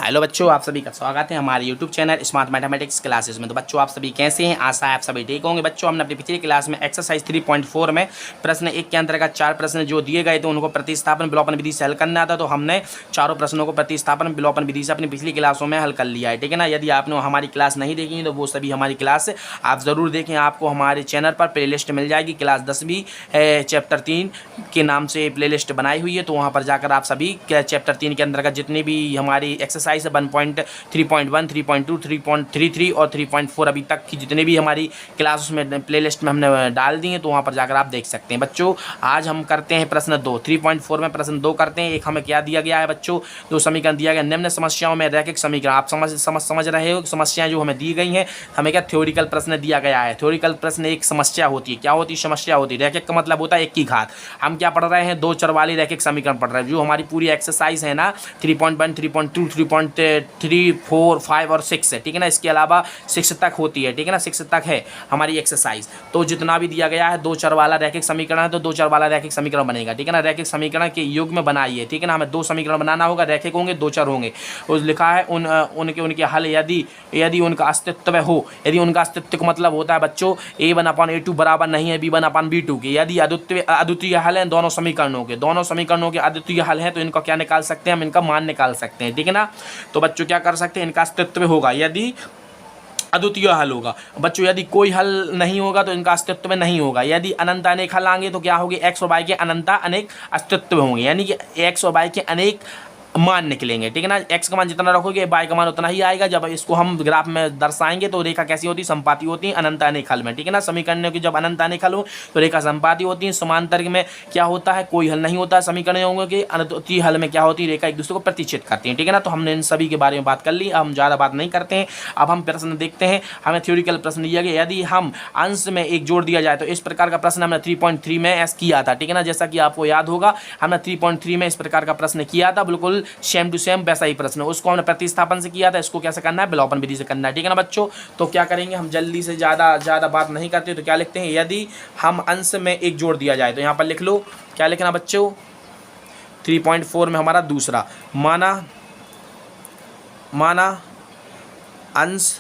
Hello बच्चों, आप सभी का स्वागत है हमारे YouTube channel smart mathematics classes में। तो बच्चों, आप सभी कैसे हैं? आशा है आप सभी ठीक होंगे। बच्चों, हमने अपनी पिछली क्लास में एक्सरसाइज 3.4 में प्रश्न 1 के अंतर्गत 4 प्रश्न जो दिए गए थे उनको प्रतिस्थापन विलोपन विधि से हल करना था। तो हमने चारों प्रश्नों को प्रतिस्थापन विलोपन विधि से अपनी पिछली क्लासों में हल कर लिया है, ठीक है ना। यदि आपने हमारी क्लास नहीं देखी तो वो सभी हमारी क्लास आप ज़रूर देखें। आपको हमारे चैनल पर प्ले लिस्ट मिल जाएगी। क्लास 10वीं चैप्टर 3 के नाम से प्ले लिस्ट बनाई हुई है, तो वहाँ पर जाकर आप सभी चैप्टर 3 के अंतर्गत जितनी भी हमारी एक्सरसाइज 1.3.1, 3.2, 3.33 और 3.4 अभी तक की जितने भी हमारी क्लास में प्लेलिस्ट में हमने डाल दी हैं, तो वहाँ पर जाकर आप देख सकते हैं। बच्चों, आज हम करते हैं प्रश्न 2। 3.4 में प्रश्न 2 करते हैं। एक हमें क्या दिया गया है बच्चों? दो समीकरण दिया गया। निम्न समस्याओं में रैखिक समीकरण, आप समझ रहे हो समस्याएं जो हमें दी गई हैं। हमें क्या थ्योरिकल प्रश्न दिया गया है। थ्योरिकल प्रश्न एक समस्या होती है। क्या होती है? समस्या होती है। रैखिक का मतलब होता है एक की घात। हम क्या पढ़ रहे हैं? दो चर वाली रैखिक समीकरण पढ़ रहे हैं। जो हमारी पूरी एक्सरसाइज है ना 3.1, 3.2, 3.3, 4, 5 और 6 है, ठीक है ना। इसके अलावा 6 तक होती है, ठीक है ना। 6 तक है हमारी एक्सरसाइज। तो जितना भी दिया गया है दो चर वाला रैखिक समीकरण है, तो दो चर वाला रैखिक समीकरण बनेगा, ठीक है ना। रैखिक समीकरण के युग में बनाइए, ठीक है ना। हमें दो समीकरण बनाना होगा, रैखिक होंगे, दो चर होंगे। उस लिखा है उनके हल यदि उनका अस्तित्व हो। यदि उनका अस्तित्व का मतलब होता है बच्चों a1/a2 बराबर नहीं है b1/b2 के। यदि अद्वितीय हल है दोनों समीकरणों के अद्वितीय हल है, तो इनका क्या निकाल सकते हैं? हम इनका मान निकाल सकते हैं, ठीक है ना। तो बच्चों क्या कर सकते हैं? इनका अस्तित्व होगा यदि अद्वितीय हल होगा। बच्चों, यदि कोई हल नहीं होगा तो इनका अस्तित्व में नहीं होगा। यदि अनंत अनेक हल आएंगे तो क्या होगी? एक्स और वाई के अनंत अनेक अस्तित्व होंगे, यानी कि एक्स और वाई के अनेक मान निकलेंगे, ठीक है ना। एक्स का मान जितना रखोगे वाई का मान उतना ही आएगा। जब इसको हम ग्राफ में दर्शाएंगे तो रेखा कैसी होती है? संपाती होती है अनंत अनेक हल में, ठीक है ना। समीकरणों की जब अनंत अनेक हल हो तो रेखा संपाती होती है। समांतर में क्या होता है? कोई हल नहीं होता है। समीकरणों के अद्वितीय हल में क्या होती है? रेखा एक दूसरे को प्रतिच्छेद करती है, ठीक है ना। तो हमने इन सभी के बारे में बात कर ली। अब हम ज़्यादा बात नहीं करते हैं। अब हम प्रश्न देखते हैं। हमें थ्योरिकल प्रश्न दिया गया, यदि हम अंश में एक जोड़ दिया जाए तो इस प्रकार का प्रश्न हमने 3.3 में किया था, ठीक है ना। जैसा कि आपको याद होगा, हमने 3.3 में इस प्रकार का प्रश्न किया था, बिल्कुल सेम टू सेम वैसा ही प्रश्न। उसको हमने प्रतिस्थापन से किया था, इसको कैसे करना है? विलोपन विधि से करना है, ठीक है ना बच्चों। तो क्या करेंगे हम? जल्दी से ज़्यादा बात नहीं करते, तो क्या लिखते हैं? यदि हम अंश में एक जोड़ दिया जाए, तो यहाँ पर लिख लो क्या लिखना बच्चों? 3.4 में हमारा दूसरा माना अंश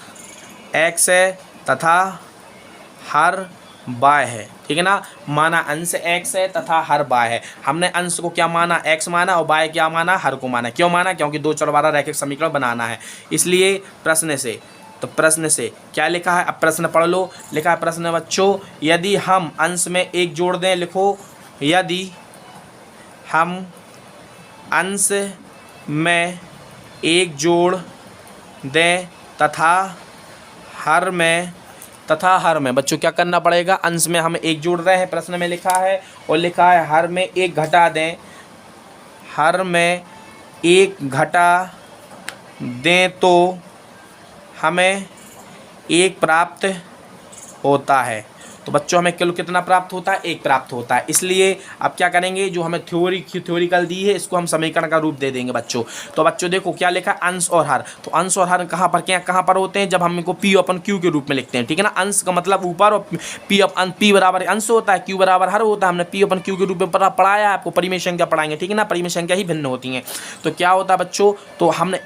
x है तथा हर बाय है, ठीक है ना। माना अंश x है तथा हर बाय है। हमने अंश को क्या माना? x माना, और बाय क्या माना? हर को माना। क्यों माना? क्योंकि दो चर वाला रैखिक समीकरण बनाना है, इसलिए प्रश्न से क्या लिखा है? अब प्रश्न पढ़ लो। लिखा है प्रश्न बच्चों, यदि हम अंश में एक जोड़ दें, लिखो यदि हम अंश में एक जोड़ दें तथा हर में बच्चों क्या करना पड़ेगा? अंश में हम एक जोड़ रहे हैं, प्रश्न में लिखा है, और लिखा है हर में एक घटा दें। हर में एक घटा दें तो हमें एक प्राप्त होता है। तो बच्चों हमें कुल कितना प्राप्त होता है? एक प्राप्त होता है। इसलिए अब क्या करेंगे? जो हमें थ्योरिकल दी है इसको हम समीकरण का रूप दे देंगे बच्चों। तो बच्चों देखो क्या लिखा है? अंश और हर। तो अंश और हर कहाँ पर होते हैं? जब हम इनको P अपन Q के रूप में लिखते हैं, ठीक है ना। अंश का मतलब ऊपर, और P बराबर अंश होता है, Q बराबर हर होता है। हमने P अपन Q के रूप में पढ़ाया है, आपको परिमेय संख्या पढ़ाएंगे, ठीक है ना। परिमेय संख्या ही भिन्न होती हैं। तो क्या होता है बच्चों? तो हमने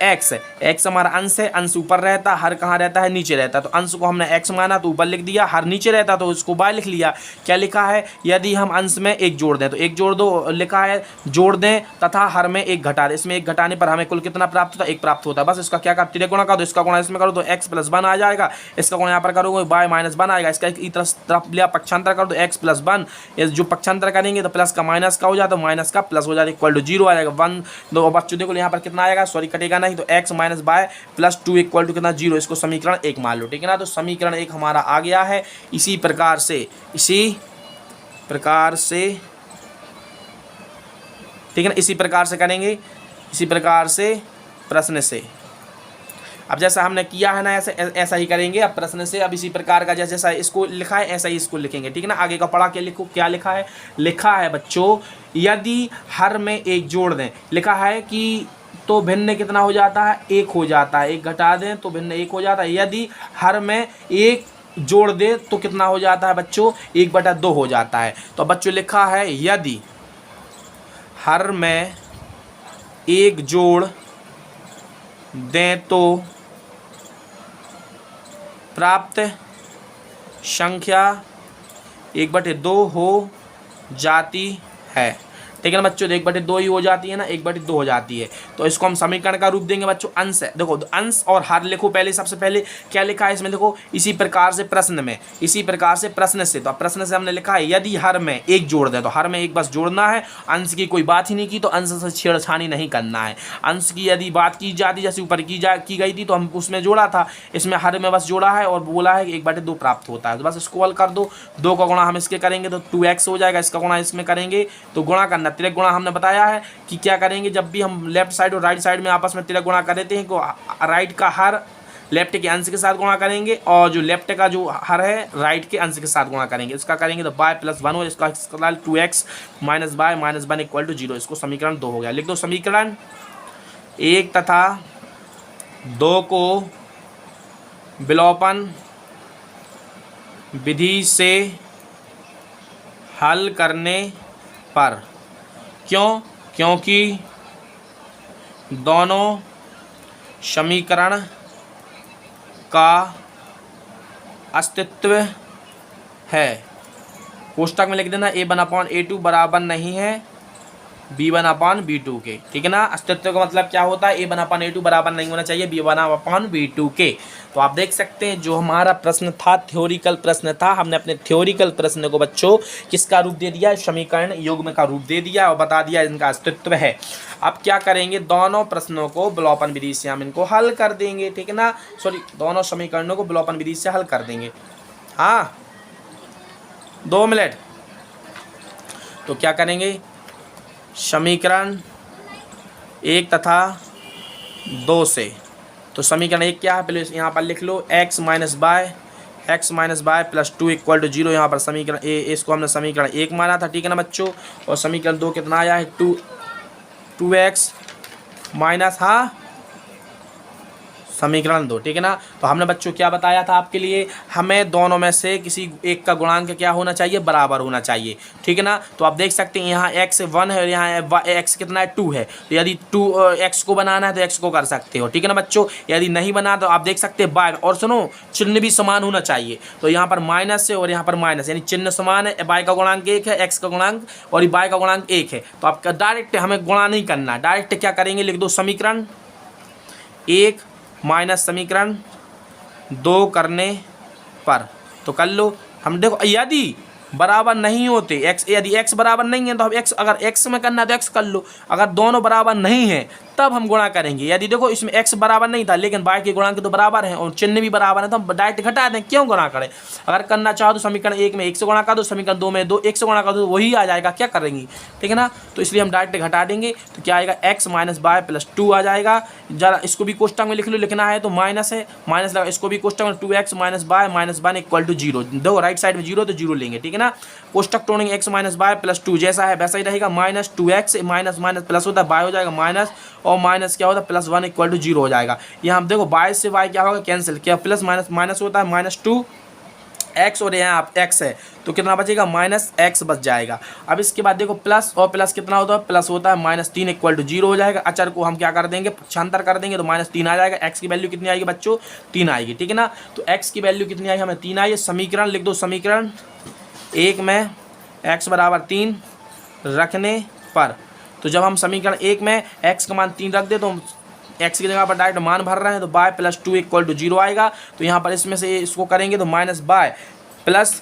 x हमारा अंश है, अंश ऊपर रहता है, हर कहाँ रहता है? नीचे रहता है। तो अंश को हमने x माना तो ऊपर लिख दिया, हर नीचे रहता तो को बाय लिख लिया। क्या लिखा है? यदि हम अंश में एक जोड़ दें, तो एक जोड़ दो, लिखा है जोड़ दें तथा हर में एक घटा दें। इसमें एक घटाने पर हमें कुल कितना प्राप्त होता है? एक प्राप्त होता है। बस इसका क्या कर त्रिगुणा का, तो इसका गुणा इसमें करो तो x + 1 आ जाएगा। इसका गुणा यहाँ पर करोगे y - 1 आएगा। इसका एक तरफ लिया पक्षांतर कर दो x + 1। ये जो पक्षांतर करेंगे तो प्लस का माइनस का हो जाता है, माइनस का प्लस हो जाता है, इक्वल टू 0 आ जाएगा। 1 2 बच्चों देखो यहाँ पर कितना आएगा? सॉरी कटेगा नहीं, तो x - y + 2 इक्वल टू कितना? 0। इसको समीकरण 1 मान लो, ठीक है ना। तो समीकरण 1 हमारा आ गया है। इसी प्रकार से ठीक है ना। इसी प्रकार से करेंगे, इसी प्रकार से प्रश्न से। अब जैसा हमने किया है ना ऐसा ही करेंगे अब प्रश्न से। अब इसी प्रकार का जैसा इसको लिखा है ऐसा ही इसको लिखेंगे, ठीक है ना। आगे का पढ़ा के लिखो क्या लिखा है? लिखा है बच्चों, यदि हर में एक जोड़ दें, लिखा है कि तो भिन्न कितना हो जाता है? एक हो जाता है। एक घटा दें तो भिन्न एक हो जाता है। यदि हर में एक जोड़ दे तो कितना हो जाता है बच्चों? 1/2 हो जाता है। तो बच्चों लिखा है यदि हर में एक जोड़ दें तो प्राप्त संख्या 1/2 हो जाती है। ठीक है ना बच्चों, 1/2 ही हो जाती है ना, 1/2 हो जाती है। तो इसको हम समीकरण का रूप देंगे बच्चों, अंश है। देखो अंश और हर लिखो पहले, सबसे पहले क्या लिखा है इसमें, देखो इसी प्रकार से प्रश्न में, इसी प्रकार से प्रश्न से, तो प्रश्न से हमने लिखा है यदि हर में एक जोड़ दें, तो हर में एक बस जोड़ना है, अंश की कोई बात ही नहीं की, तो अंश से छेड़छानी नहीं करना है। अंश की यदि बात की जाती, जैसे ऊपर की गई थी, तो हम उसमें जोड़ा था, इसमें हर में बस जोड़ा है और बोला है कि 1/2 प्राप्त होता है। तो बस इसको हल कर दो, 2 का गुणा हम इसके करेंगे तो 2x हो जाएगा, इसका गुणा इसमें करेंगे तो गुणा करना, तिरक गुणा हमने बताया है कि क्या करेंगे, जब भी हम लेफ्ट साइड और राइट साइड में आपस में तिरक गुणा कर देते हैं तो राइट का हर लेफ्ट के अंश के साथ गुणा करेंगे और जो लेफ्ट का जो हर है राइट के अंश के साथ गुणा करेंगे। इसका करेंगे तो y + 1 हो, इसका 2x - y - 1 = 0। इसको समीकरण 2 हो गया। लिख दो समीकरण 1 तथा 2 को विलोपन विधि से हल करने पर, क्योंकि दोनों समीकरण का अस्तित्व है। कोष्टक में लिख देना a1/a2 बराबर नहीं है b1/b2 के। ठीक है ना, अस्तित्व का मतलब क्या होता है, a1/a2 बराबर नहीं होना चाहिए b1/b2 के। तो आप देख सकते हैं जो हमारा प्रश्न था थ्योरिकल प्रश्न था, हमने अपने थ्योरिकल प्रश्न को बच्चों किसका रूप दे दिया, समीकरण युग्म का रूप दे दिया और बता दिया इनका अस्तित्व है। अब क्या करेंगे, दोनों प्रश्नों को विलोपन विधि से हम इनको हल कर देंगे। ठीक है ना, सॉरी, दोनों समीकरणों को विलोपन विधि से हल कर देंगे। हाँ 2 मिनट। तो क्या करेंगे, समीकरण 1 तथा 2 से, तो समीकरण 1 क्या है, पहले यहाँ पर लिख लो x - y + 2 = 0। यहाँ पर समीकरण इसको हमने समीकरण 1 माना था। ठीक है ना बच्चों, और समीकरण 2 कितना आया है, 2x - हाँ समीकरण 2। ठीक है ना, तो हमने बच्चों क्या बताया था आपके लिए, हमें दोनों में से किसी एक का गुणांक क्या होना चाहिए, बराबर होना चाहिए। ठीक है ना, तो आप देख सकते हैं यहाँ x 1 है और यहाँ x कितना है, 2 है। तो यदि 2x को बनाना है तो x को कर सकते हो। ठीक है ना बच्चों, यदि नहीं बना तो आप देख सकते हैं y, और सुनो चिन्ह भी समान होना चाहिए। तो यहाँ पर माइनस है और यहाँ पर माइनस, यानी चिन्ह समान है, y का गुणांक 1 है, x का गुणांक और y का गुणांक 1 है। तो आपका डायरेक्ट हमें गुणा नहीं करना, डायरेक्ट क्या करेंगे, लिख दो समीकरण 1 माइनस समीकरण 2 करने पर। तो कर लो हम, देखो यदि बराबर नहीं होते x, यदि x बराबर नहीं है तो हम x, अगर x में करना है तो x कर लो, अगर दोनों बराबर नहीं है तब हम गुणा करेंगे। यदि देखो इसमें x बराबर नहीं था लेकिन y के गुणांक तो बराबर है और चिन्ह भी बराबर है, तो हम डायरेक्ट घटा दें, क्यों गुणा करें। अगर करना चाहो तो समीकरण 1 में 1 से गुणा कर दो, समीकरण 2 में 1 से गुणा कर दो, वही आ जाएगा, क्या करेंगे। ठीक है ना, तो इसलिए हम डायरेक्ट घटा देंगे। तो क्या आएगा, x - y + 2 आ जाएगा। जरा इसको भी कोष्टक में लिख लो, लिखना है तो माइनस है, माइनस लगा, इसको भी कोष्टक में 2x - y - 1 = 0। दो राइट साइड में 0 तो 0 लेंगे। ठीक है ना, कोष्टक तोड़ेंगे, x - y + 2 जैसा है वैसा ही रहेगा, -2x माइनस माइनस प्लस होता है, y हो जाएगा माइनस और माइनस क्या होता है, +1 = 0 हो जाएगा। यहाँ हम देखो y से y क्या होगा, कैंसिल, क्या प्लस माइनस माइनस होता है, -2x और यहाँ आप x है तो कितना बचेगा, -x बच जाएगा। अब इसके बाद देखो प्लस और प्लस कितना होता है, प्लस होता है -3 = 0 हो जाएगा। अचर को हम क्या कर देंगे, पक्षांतर कर देंगे तो -3 आ जाएगा। x की वैल्यू कितनी आएगी बच्चों, 3 आएगी। ठीक है ना, तो x की वैल्यू कितनी आई, हमें 3 आई है। समीकरण लिख दो, समीकरण 1 में x बराबर 3 रखने पर, तो जब हम समीकरण 1 में x का मान 3 रख दे तो x की जगह पर डायरेक्ट मान भर रहे हैं तो y + 2 = 0 आएगा। तो यहाँ पर इसमें से इसको करेंगे तो -y +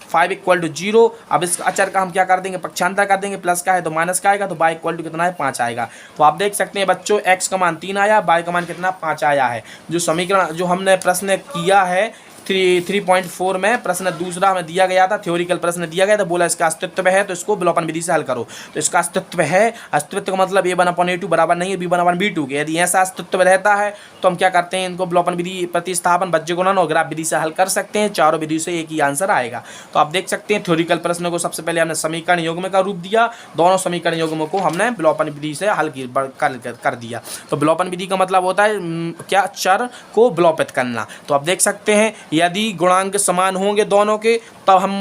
5 = 0। अब इस अचर का हम क्या कर देंगे, पक्षांतर कर देंगे, प्लस का है तो माइनस का आएगा, तो y = कितना है, 5 आएगा। तो आप देख सकते हैं बच्चों x का मान 3 आया, y का मान कितना, 5 आया है। जो समीकरण जो हमने प्रश्न किया है 3.4 में प्रश्न दूसरा हमें दिया गया था, थ्योरिकल प्रश्न दिया गया था, बोला इसका अस्तित्व है तो इसको विलोपन विधि से हल करो। तो इसका अस्तित्व है, अस्तित्व का मतलब a1/a2 बराबर नहीं है b1/b2 के। यदि ऐसा अस्तित्व रहता है तो हम क्या करते हैं, इनको विलोपन विधि, प्रतिस्थापन, बज्रगुणन और ग्राफ विधि से हल कर सकते हैं। चारों विधि से एक ही आंसर आएगा। तो आप देख सकते हैं थ्योरिकल प्रश्न को सबसे पहले हमने समीकरण युग्म का रूप दिया, दोनों समीकरण युग्म को हमने विलोपन विधि से हल कर दिया। तो विलोपन विधि का मतलब होता है क्या, चर को विलोपित करना। तो आप देख सकते हैं यदि गुणांक समान होंगे दोनों के तब हम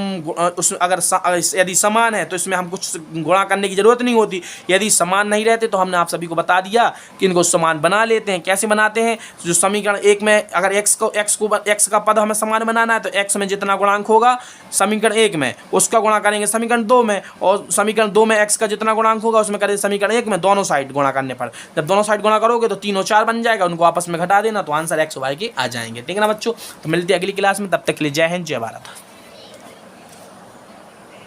उस अगर यदि समान है तो इसमें हम कुछ गुणा करने की जरूरत नहीं होती। यदि समान नहीं रहते तो हमने आप सभी को बता दिया कि इनको समान बना लेते हैं। कैसे बनाते हैं? जो समीकरण एक में अगर x का पद हमें समान बनाना है तो x में जितना गुणांक होगा समीकरण एक में उसका गुणा करेंगे समीकरण दो में, और समीकरण दो में x का जितना गुणांक होगा उसमें करेंगे समीकरण एक में, दोनों साइड गुणा करने पर। जब दोनों साइड गुणा करोगे तो 3 और 4 बन जाएगा, उनको आपस में घटा देना तो आंसर x y के आ जाएंगे। ठीक है ना बच्चों? तो मिलते हैं अगली क्लास में, तब तक के लिए जय हिंद जय भारत।